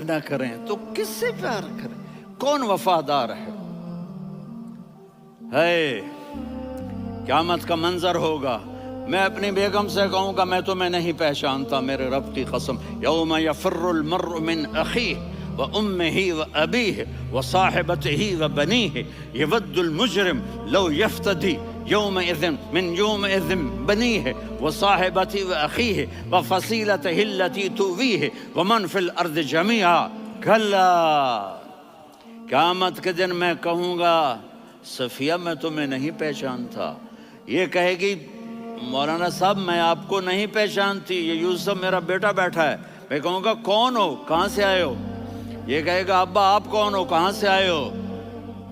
نہ کریں تو کس سے پیار کریں؟ کون وفادار ہے؟ قیامت کا منظر ہوگا، میں اپنی بیگم سے کہوں گا میں تمہیں نہیں پہچانتا، میرے رب کی قسم، یوم یفر المرء من اخیہ وامہ وابیہ وصاحبتہ وبنیہ یود المجرم لو یفتدی یومئذ من یومئذ بنیہ وصاحبتہ واخیہ وفصیلتہ التی تؤویہ ومن فی الارض جمیعا کلا، قیامت کے دن میں کہوں گا صفیہ میں تمہیں نہیں پہچانتا، یہ کہے گی مولانا صاحب میں آپ کو نہیں پہچانتی، یہ یوسف میرا بیٹا بیٹھا ہے، میں کہوں گا کون ہو، کہاں سے آئے ہو؟ یہ کہے گا ابا آپ کون ہو، کہاں سے آئے ہو؟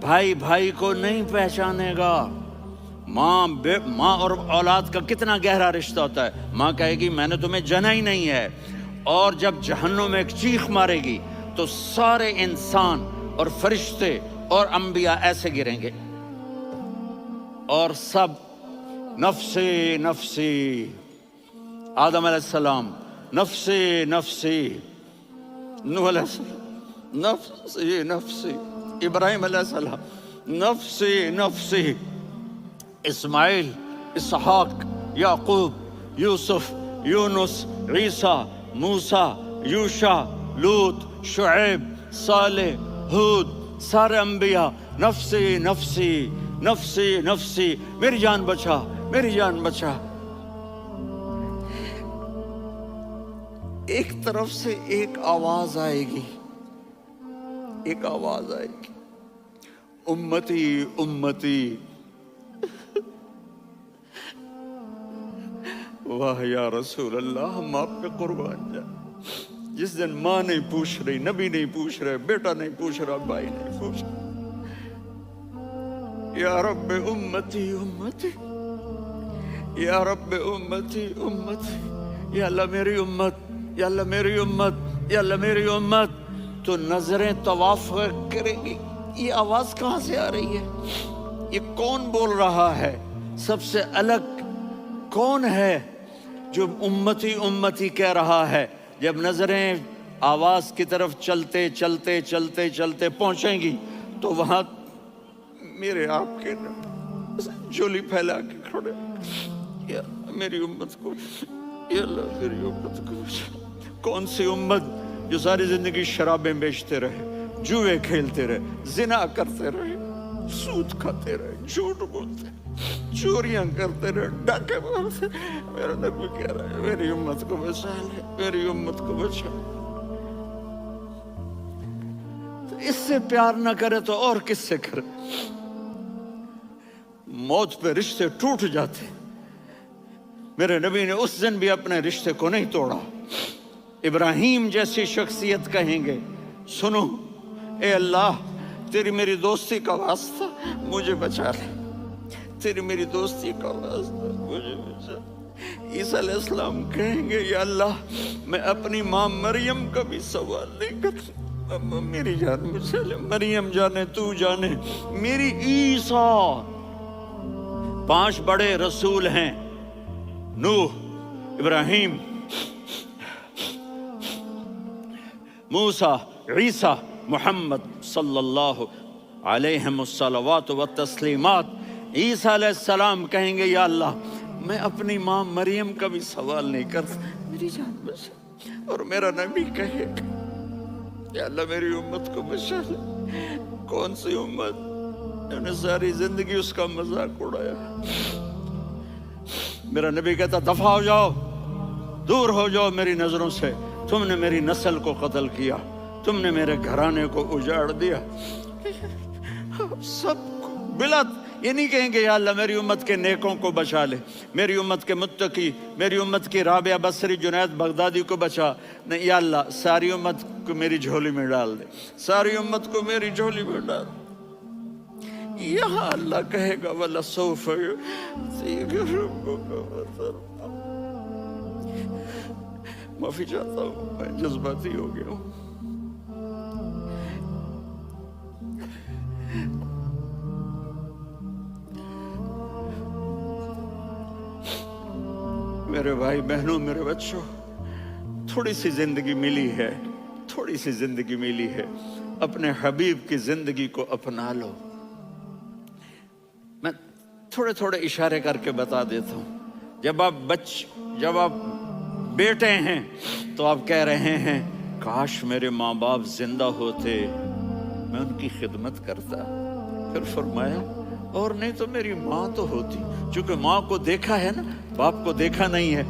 بھائی بھائی کو نہیں پہچانے گا۔ ماں اور اولاد کا کتنا گہرا رشتہ ہوتا ہے، ماں کہے گی میں نے تمہیں جنا ہی نہیں ہے، اور جب جہنم میں ایک چیخ مارے گی تو سارے انسان اور فرشتے اور انبیاء ایسے گریں گے اور سب نفسی نفسی، آدم علیہ السلام نفسی نفسی، نوح علیہ السلام نفسی نفسی، ابراہیم علیہ السلام نفسی نفسی، اسماعیل، اسحاق، یعقوب، یوسف، یونس، عیسیٰ، موسیٰ، یوشع، لوط، شعیب، صالح، ہود، سارے انبیاء نفسی نفسی نفسی نفسی، میری جان بچا میری جان بچا۔ ایک طرف سے ایک آواز آئے گی، ایک آواز آئے گی، امتی امتی، واہ یا رسول اللہ ہم آپ پہ قربان جائیں۔ جس دن ماں نہیں پوچھ رہی، نبی نہیں پوچھ رہے، بیٹا نہیں پوچھ رہا، بھائی نہیں پوچھ رہا، یا رب امتی امتی، یا رب امتی امتی، یا اللہ میری امت، یا اللہ میری امت، یا اللہ میری امت، تو نظریں طواف کریں گی، یہ آواز کہاں سے آ رہی ہے؟ یہ کون بول رہا ہے؟ سب سے الگ کون ہے جو امتی امتی کہہ رہا ہے؟ جب نظریں آواز کی طرف چلتے چلتے چلتے چلتے پہنچیں گی تو وہاں میرے آپ کے جولی پھیلا کے کھڑے، یا میری امت کو، یا اللہ میری امت کو بچا۔ کون سی امت جو ساری زندگی شرابیں بیچتے رہے، جوئے کھیلتے رہے، زنا کرتے رہے، سود کھاتے رہے، جھوٹ بولتے، چوریاں کرتے رہے، ڈاکے مارتے، میرا نبی کہہ رہا ہے میری امت کو بچا لے، میری امت کو بچا۔ تو اس سے پیار نہ کرے تو اور کس سے کرے؟ موت پہ رشتے ٹوٹ جاتے، میرے نبی نے اس دن بھی اپنے رشتے کو نہیں توڑا۔ ابراہیم جیسی شخصیت کہیں گے سنو اے اللہ تیری میری دوستی کا واسطہ مجھے بچا لے، تیری میری دوستی کا واسطہ مجھے بچا۔ عیسیٰ علیہ السلام کہیں گے یا اللہ میں اپنی ماں مریم کا بھی سوال نہیں کرتا، میری جان بچا لے، مریم جانے تو جانے میری عیسیٰ۔ 5 بڑے رسول ہیں، نوح، ابراہیم، موسیٰ، عیسیٰ، محمد صلی اللہ علیہ الصلوات والتسلیمات۔ عیسیٰ علیہ السلام کہیں گے یا اللہ میں اپنی ماں مریم کا بھی سوال نہیں کرتا، میری جان بچا۔ اور میرا نبی کہے یا اللہ میری امت کو بچا لے۔ کون سی امت جنہوں نے ساری زندگی اس کا مذاق اڑایا؟ میرا نبی کہتا دفع ہو جاؤ، دور ہو جاؤ میری نظروں سے، تم نے میری نسل کو قتل کیا، تم نے میرے گھرانے کو اجاڑ دیا۔ سب کو بلا یہ نہیں کہیں گے یا اللہ میری امت کے نیکوں کو بچا لے، میری امت کے متقی، میری امت کی رابعہ بصری، جنید بغدادی کو بچا، نہیں یا اللہ ساری امت کو میری جھولی میں ڈال دے، ساری امت کو میری جھولی میں ڈال دے۔ یہاں اللہ کہے گا وَلَسَوْفَ يُعْطِيكَ رَبُّكَ فَتَرْضَىٰ۔ معافی چاہتا ہوں میں جذباتی ہو گیا ہوں۔ میرے بھائی بہنوں، میرے بچوں، تھوڑی سی زندگی ملی ہے، تھوڑی سی زندگی ملی ہے، اپنے حبیب کی زندگی کو اپنا لو۔ میں تھوڑے تھوڑے اشارے کر کے بتا دیتا ہوں۔ جب آپ بیٹے ہیں تو آپ کہہ رہے ہیں کاش میرے ماں باپ زندہ ہوتے، میں ان کی خدمت کرتا۔ پھر فرمایا اور نہیں تو میری ماں تو ہوتی، چونکہ ماں کو دیکھا ہے نا، باپ کو دیکھا نہیں ہے،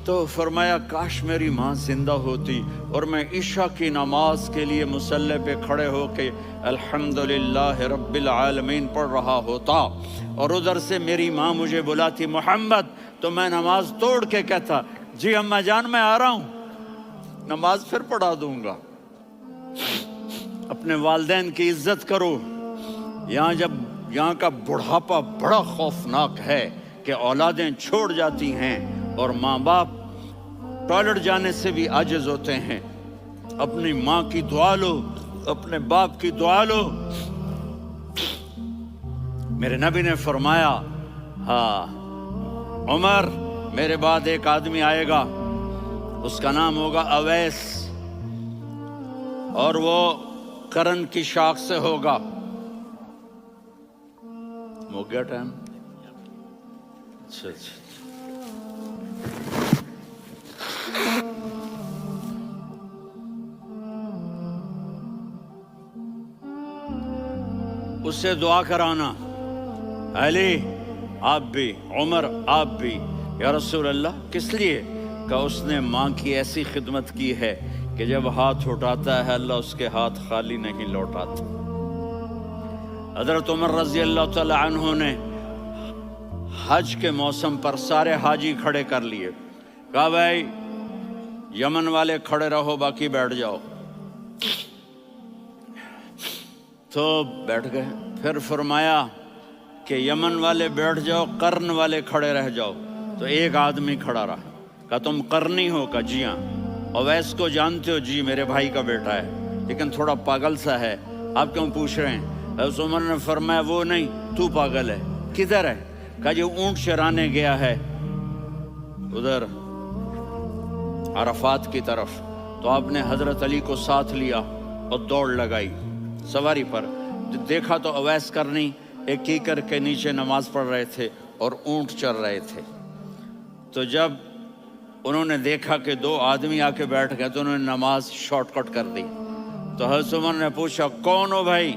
تو فرمایا کاش میری ماں زندہ ہوتی اور میں عشاء کی نماز کے لیے مصلی پہ کھڑے ہو کے الحمدللہ رب العالمین پڑھ رہا ہوتا، اور ادھر سے میری ماں مجھے بلاتی محمد، تو میں نماز توڑ کے کہتا جی اماں جان میں آ رہا ہوں، نماز پھر پڑھا دوں گا۔ اپنے والدین کی عزت کرو۔ یہاں کا بڑھاپا بڑا خوفناک ہے کہ اولادیں چھوڑ جاتی ہیں اور ماں باپ ٹوائلٹ جانے سے بھی عاجز ہوتے ہیں۔ اپنی ماں کی دعا لو، اپنے باپ کی دعا لو۔ میرے نبی نے فرمایا ہاں عمر میرے بعد ایک آدمی آئے گا، اس کا نام ہوگا اویس، اور وہ کرن کی شاخ سے ہوگا۔ ہو گیا ٹائم؟ اچھا اس سے دعا کرانا، علی آپ بھی، عمر آپ بھی۔ یا رسول اللہ کس لیے؟ کہ اس نے ماں کی ایسی خدمت کی ہے کہ جب ہاتھ اٹھاتا ہے اللہ اس کے ہاتھ خالی نہیں لوٹاتا۔ حضرت عمر رضی اللہ تعالی عنہ نے حج کے موسم پر سارے حاجی کھڑے کر لیے، کہا بھائی یمن والے کھڑے رہو باقی بیٹھ جاؤ، تو بیٹھ گئے۔ پھر فرمایا کہ یمن والے بیٹھ جاؤ، قرن والے کھڑے رہ جاؤ، تو ایک آدمی کھڑا رہا۔ کہا تم قرنی ہو؟ کہا جی ہاں۔ اویس کو جانتے ہو؟ جی میرے بھائی کا بیٹا ہے لیکن تھوڑا پاگل سا ہے، آپ کیوں پوچھ رہے ہیں؟ حضرت عمر نے فرمایا وہ نہیں، تو پاگل ہے۔ کدھر ہے؟ کہا جی اونٹ چرانے گیا ہے ادھر عرفات کی طرف۔ تو آپ نے حضرت علی کو ساتھ لیا اور دوڑ لگائی سواری پر۔ دیکھا تو اویس کرنی ایک کیکر کے نیچے نماز پڑھ رہے تھے اور اونٹ چر رہے تھے۔ تو جب انہوں نے دیکھا کہ دو آدمی آ کے بیٹھ گئے تو انہوں نے نماز شارٹ کٹ کر دی۔ تو حضرت عمر نے پوچھا کون ہو بھائی؟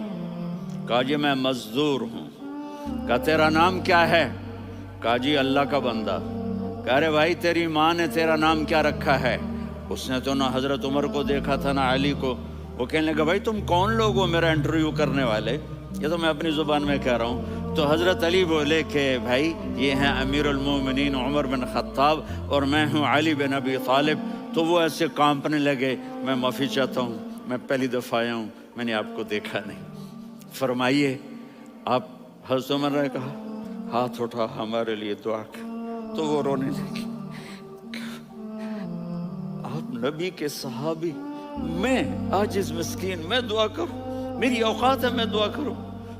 کہا جی میں مزدور ہوں۔ کہا تیرا نام کیا ہے؟ کہا جی اللہ کا بندہ۔ کہا رہے بھائی تیری ماں نے تیرا نام کیا رکھا ہے؟ اس نے تو نہ حضرت عمر کو دیکھا تھا نہ علی کو۔ وہ کہنے لگا بھائی تم کون لوگ ہو میرا انٹرویو کرنے والے؟ یہ تو میں اپنی زبان میں کہہ رہا ہوں۔ تو حضرت علی بولے کہ بھائی یہ ہیں امیر المومنین عمر بن خطاب اور میں ہوں علی بن ابی طالب۔ تو وہ ایسے کانپنے لگے، میں معافی چاہتا ہوں، میں پہلی دفعہ آیا ہوں، میں نے آپ کو دیکھا نہیں، فرمائیے آپ۔ حضرت عمر نے کہا ہاتھ اٹھا ہمارے لیے دعا کر۔ تو وہ رونے لگی۔ آپ نبی کے صحابی، میں عاجز مسکین، میں دعا کروں؟ میری اوقات ہے میں دعا کروں؟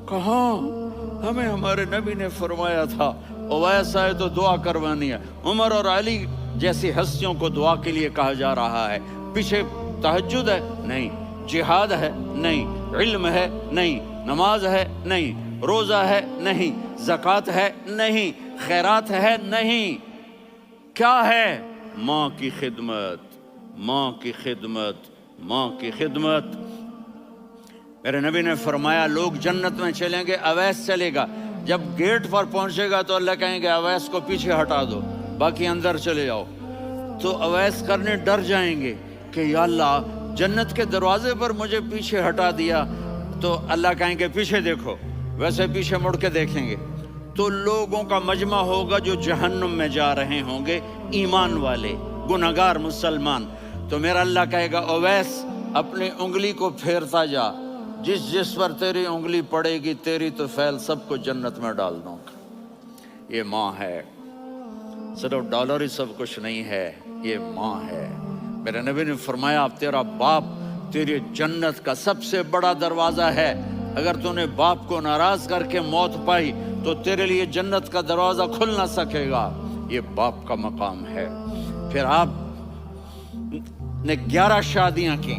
کہاں، ہمیں ہمارے نبی نے فرمایا تھا اویس آئے تو دعا کروانی ہے۔ عمر اور علی جیسی ہستیوں کو دعا کے لیے کہا جا رہا ہے۔ پیچھے تہجد ہے؟ نہیں۔ جہاد ہے؟ نہیں۔ علم ہے؟ نہیں۔ نماز ہے؟ نہیں۔ روزہ ہے؟ نہیں۔ زکوٰۃ ہے؟ نہیں۔ خیرات ہے؟ نہیں۔ کیا ہے؟ ماں کی خدمت، ماں کی خدمت، ماں کی خدمت۔ میرے نبی نے فرمایا لوگ جنت میں چلیں گے، اویس چلے گا، جب گیٹ پر پہنچے گا تو اللہ کہیں گے اویس کو پیچھے ہٹا دو، باقی اندر چلے جاؤ۔ تو اویس کرنے ڈر جائیں گے کہ یا اللہ جنت کے دروازے پر مجھے پیچھے ہٹا دیا۔ تو اللہ کہیں گے پیچھے دیکھو، ویسے پیچھے مڑ کے دیکھیں گے تو لوگوں کا مجمع ہوگا جو جہنم میں جا رہے ہوں گے، ایمان والے، گنہگار مسلمان۔ تو میرا اللہ کہے گا اویس اپنی انگلی کو پھیرتا جا، جس جس پر تیری انگلی پڑے گی تیری تو فیل سب کو جنت میں ڈال دوں گا۔ یہ ماں ہے، صرف ڈالر ہی سب کچھ نہیں ہے، یہ ماں ہے۔ میرے نبی نے فرمایا تیرا باپ تیری جنت کا سب سے بڑا دروازہ ہے، اگر تو نے باپ کو ناراض کر کے موت پائی تو تیرے لیے جنت کا دروازہ کھل نہ سکے گا۔ یہ باپ کا مقام ہے۔ پھر آپ نے 11 شادیاں کی،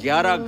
11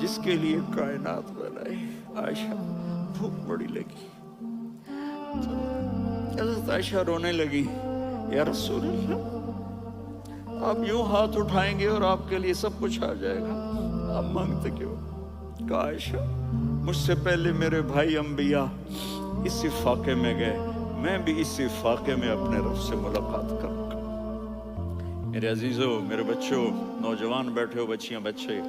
جس کے لیے کائنات بنائی. عائشہ بھوک بڑی لگی تو حضرت عائشہ رونے لگی. یا رسول اللہ، آپ یوں ہاتھ اٹھائیں گے اور آپ کے لیے سب کچھ آ جائے گا، آپ مانگتے کیوں؟ کہا عائشہ مجھ سے پہلے میرے بھائی انبیاء اسی فاقے میں گئے، میں بھی اسی فاقے میں اپنے رب سے ملاقات کروں گا. میرے عزیزوں، میرے بچوں، نوجوان بیٹھے ہو، بچیاں بچے،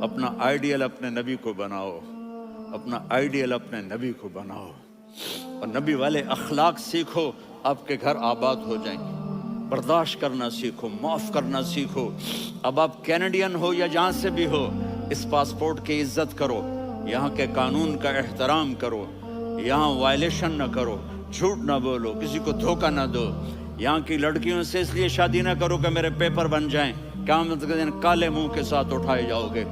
اپنا آئیڈیل اپنے نبی کو بناؤ، اپنا آئیڈیل اپنے نبی کو بناؤ اور نبی والے اخلاق سیکھو، آپ کے گھر آباد ہو جائیں گے. برداشت کرنا سیکھو، معاف کرنا سیکھو. اب آپ کینیڈین ہو یا جہاں سے بھی ہو، اس پاسپورٹ کی عزت کرو، یہاں کے قانون کا احترام کرو، یہاں وائلیشن نہ کرو، جھوٹ نہ بولو، کسی کو دھوکہ نہ دو. یہاں کی لڑکیوں سے اس لیے شادی نہ کرو کہ میرے پیپر بن جائیں، قیامت کے دن کالے منہ کے ساتھ اٹھائے جاؤ گے.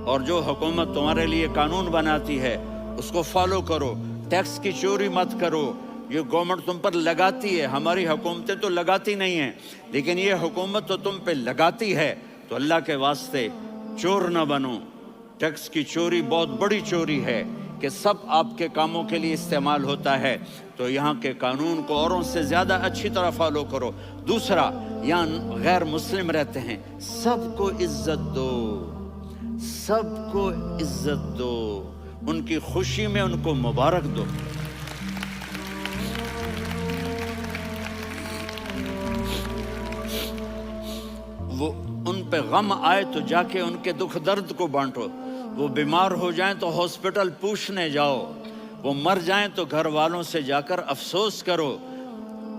اور جو حکومت تمہارے لیے قانون بناتی ہے اس کو فالو کرو. ٹیکس کی چوری مت کرو، یہ گورنمنٹ تم پر لگاتی ہے. ہماری حکومتیں تو لگاتی نہیں ہیں، لیکن یہ حکومت تو تم پہ لگاتی ہے. تو اللہ کے واسطے چور نہ بنو. ٹیکس کی چوری بہت بڑی چوری ہے کہ سب آپ کے کاموں کے لیے استعمال ہوتا ہے. تو یہاں کے قانون کو اوروں سے زیادہ اچھی طرح فالو کرو. دوسرا، یہاں غیر مسلم رہتے ہیں، سب کو عزت دو، سب کو عزت دو، ان کی خوشی میں ان کو مبارک دو. وہ ان پہ غم آئے تو جا کے ان کے دکھ درد کو بانٹو. وہ بیمار ہو جائیں تو ہاسپٹل پوچھنے جاؤ، وہ مر جائیں تو گھر والوں سے جا کر افسوس کرو.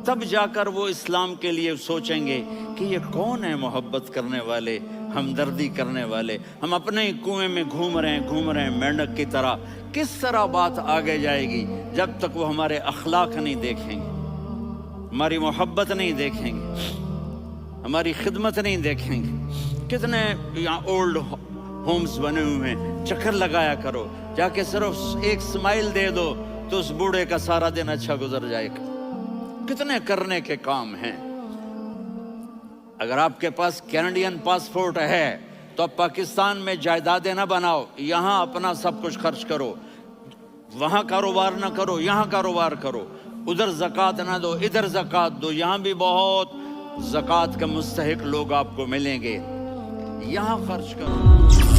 تب جا کر وہ اسلام کے لیے سوچیں گے کہ یہ کون ہے محبت کرنے والے، ہمدردی کرنے والے. ہم اپنے ہی کنویں میں گھوم رہے ہیں مینڈک کی طرح. کس طرح بات آگے جائے گی جب تک وہ ہمارے اخلاق نہیں دیکھیں گے، ہماری محبت نہیں دیکھیں گے، ہماری خدمت نہیں دیکھیں گے. کتنے یہاں اولڈ ہومز بنے ہوئے ہیں، چکر لگایا کرو، جا کے صرف ایک سمائل دے دو تو اس بوڑھے کا سارا دن اچھا گزر جائے گا. کتنے کرنے کے کام ہیں. اگر آپ کے پاس کینیڈین پاسپورٹ ہے تو اب پاکستان میں جائیدادیں نہ بناؤ، یہاں اپنا سب کچھ خرچ کرو. وہاں کاروبار نہ کرو، یہاں کاروبار کرو. ادھر زکوٰۃ نہ دو، ادھر زکوٰۃ دو. یہاں بھی بہت زکوٰۃ کے مستحق لوگ آپ کو ملیں گے، یہاں خرچ کرو.